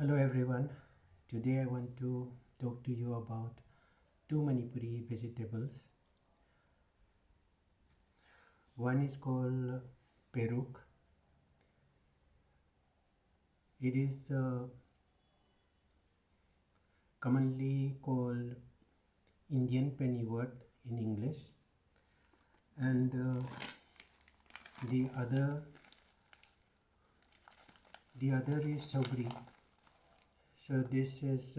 Hello everyone. Today I want to talk to you about two Manipuri vegetables. One is called Peruk. It is commonly called Indian pennyworth in English, and the other is Shaugri. So this is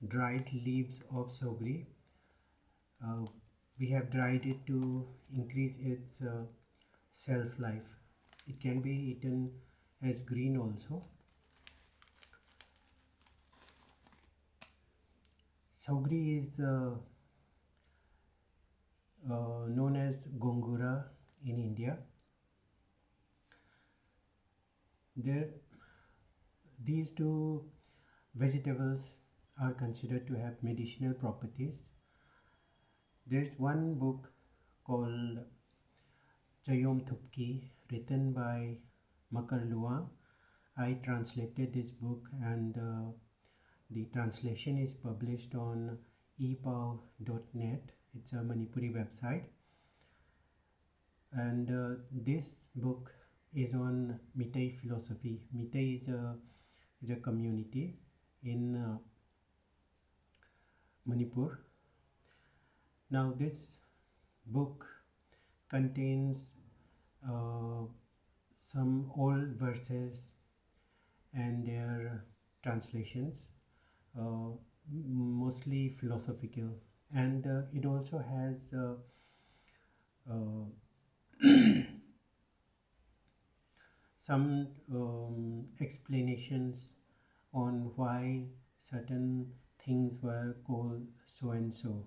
dried leaves of Shaugri. We have dried it to increase its shelf life. It can be eaten as green also. Shaugri is known as gongura in India. These two vegetables are considered to have medicinal properties. There's one book called Chayom Thupki written by Makar Luang. I translated this book, and the translation is published on epao.net. It's a Manipuri website, and this book is on Meitei philosophy. Meitei is a community in Manipur. Now this book contains some old verses and their translations, mostly philosophical, and it also has some explanations on why certain things were called so and so.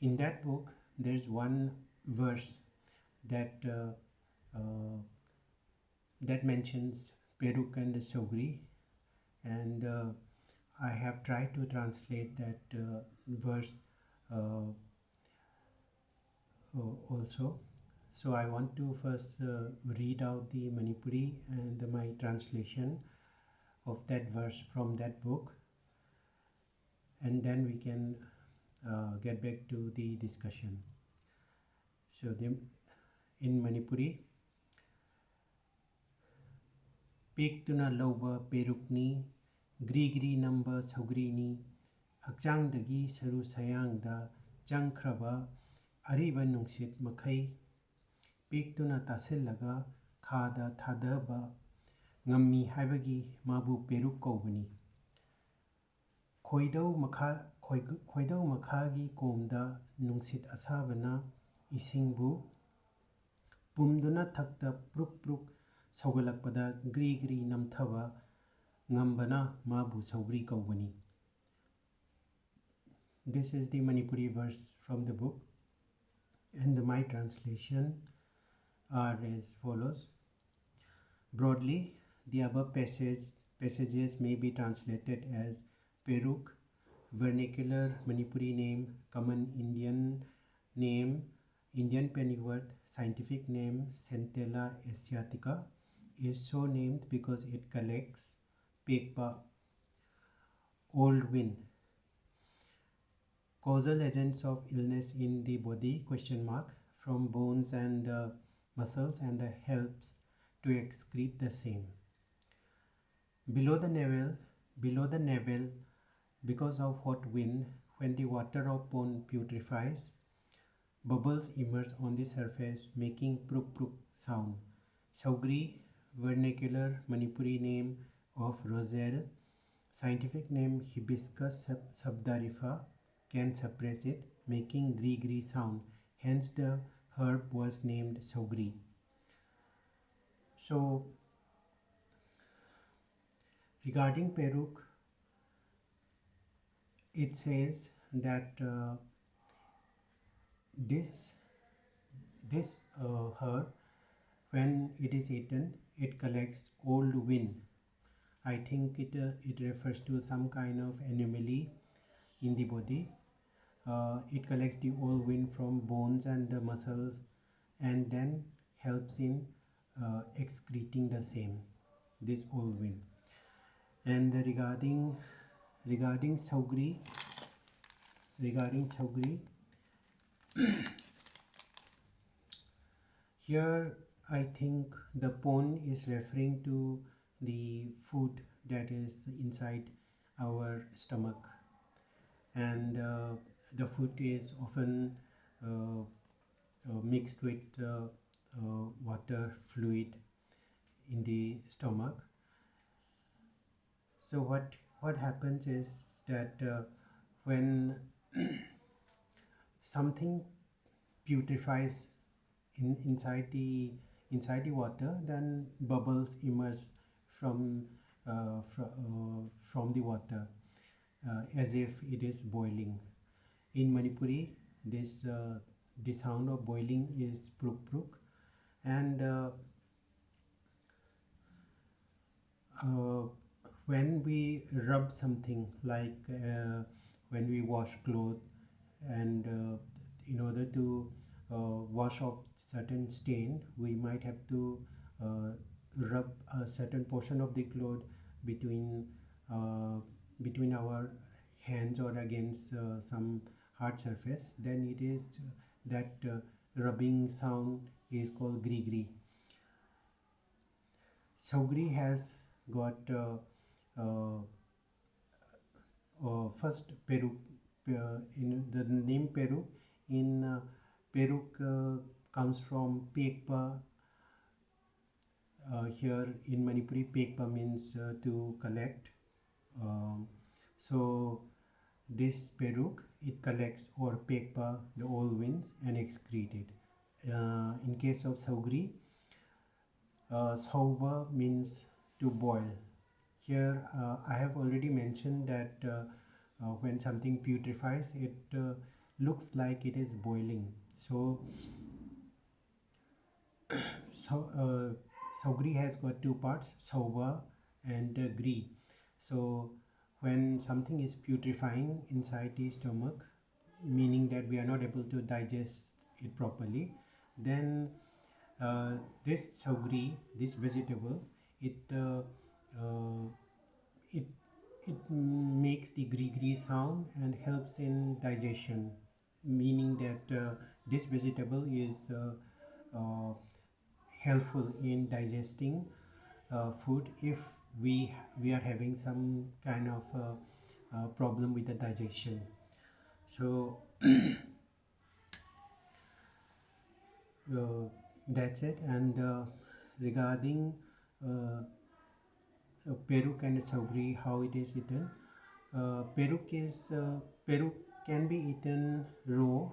In that book, there's one verse that that mentions Peruk and Shaugri, and I have tried to translate that verse also. So I want to first read out the Manipuri and my translation of that verse from that book, and then we can get back to the discussion. So in Manipuri, Pektuna lauba perukni, grigri namba shaugrini, hakchangdagi saru sayangda changkraba ariba nungsit makai, Pektuna tasillaga khada thadaba ngammi haibagi mabu peruk kaubani. Khoidau makhagi komda nungsit asabana isingbu pumduna thakta pruk pruk saugalakpada gri gri namthaba ngambana mabu Shaugri kaubani. This is the Manipuri verse from the book, and my translation are as follows. Broadly, the above passages may be translated as Peruk, vernacular Manipuri name, common Indian name, Indian pennyworth, scientific name Centella asiatica, is so named because it collects pekpa, old wind. Causal agents of illness in the body, from bones and muscles, and helps to excrete the same. Below the navel, because of hot wind, when the water of bone putrefies, bubbles emerge on the surface, making pruk pruk sound. Shaugri, vernacular Manipuri name of roselle, scientific name Hibiscus subdarifa, can suppress it, making gri gri sound. Hence the herb was named Shaugri. So regarding Peruk, it says that this herb, when it is eaten, it collects old wind. I think it refers to some kind of anomaly in the body. It collects the old wind from bones and the muscles, and then helps in excreting the same. this old wind. And regarding Shaugri, here I think the pon is referring to the food that is inside our stomach, and the food is often mixed with water fluid in the stomach. So what happens is that when something putrefies inside the water, then bubbles emerge from from the water, as if it is boiling. In Manipuri, this the sound of boiling is pruk pruk, and uh, when we rub something like when we wash clothes, and in order to wash off certain stain, we might have to uh, rub a certain portion of the cloth between uh, between our hands or against some hard surface. Then it is that rubbing sound is called gri gri. Shaugri has got uh, first Peruk. In the name Peruk, in Peruk comes from Pekpa. Here in Manipuri, Pekpa means to collect. Um, so this Peruk, it collects, or Pekpa, the old winds, and excrete it. In case of Shaugri, Sauba means to boil. Here I have already mentioned that when something putrefies, it looks like it is boiling. So Saugri has got two parts, Sauba and Gri. So when something is putrefying inside the stomach, meaning that we are not able to digest it properly, then this Saugri, this vegetable, it uh, it it makes the gri gri sound and helps in digestion, meaning that this vegetable is helpful in digesting food if we are having some kind of problem with the digestion. So that's it. And regarding Peruk and Saugri, how it is eaten. Peruk can be eaten raw,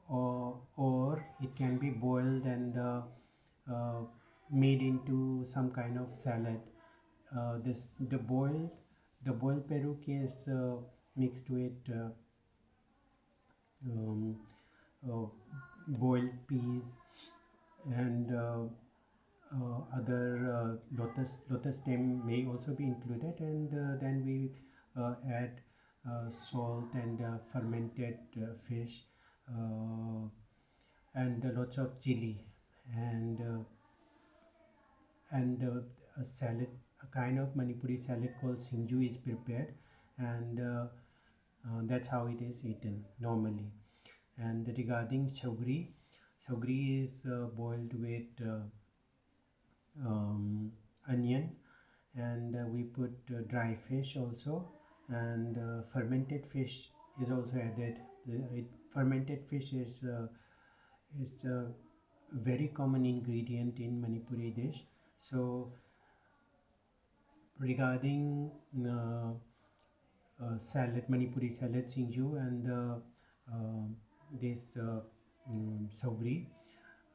or it can be boiled and uh, made into some kind of salad. This the boiled Peruk is mixed with um, uh, boiled peas and other lotus stem may also be included, and then we add salt and fermented fish, and lots of chili, and a salad, a kind of Manipuri salad called Sinju is prepared, and that's how it is eaten normally. And regarding Shaugri, Shaugri is boiled with onion, and we put dry fish also, and fermented fish is also added. Fermented fish is a very common ingredient in Manipuri dish. So regarding salad, Manipuri salad, Singju, and this Saugri,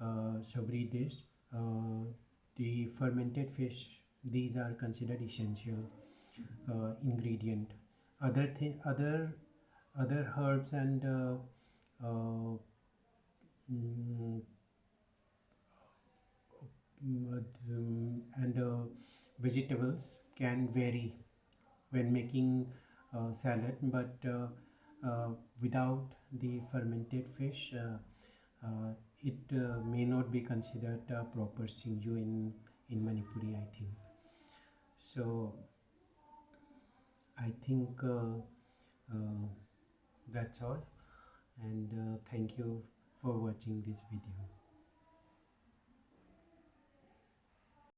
Saugri dish, the fermented fish, these are considered essential ingredient. Other herbs and uh, mm, and vegetables can vary when making salad, but without the fermented fish, it may not be considered a proper Singju in Manipuri, I think. So I think uh, that's all, and thank you for watching this video.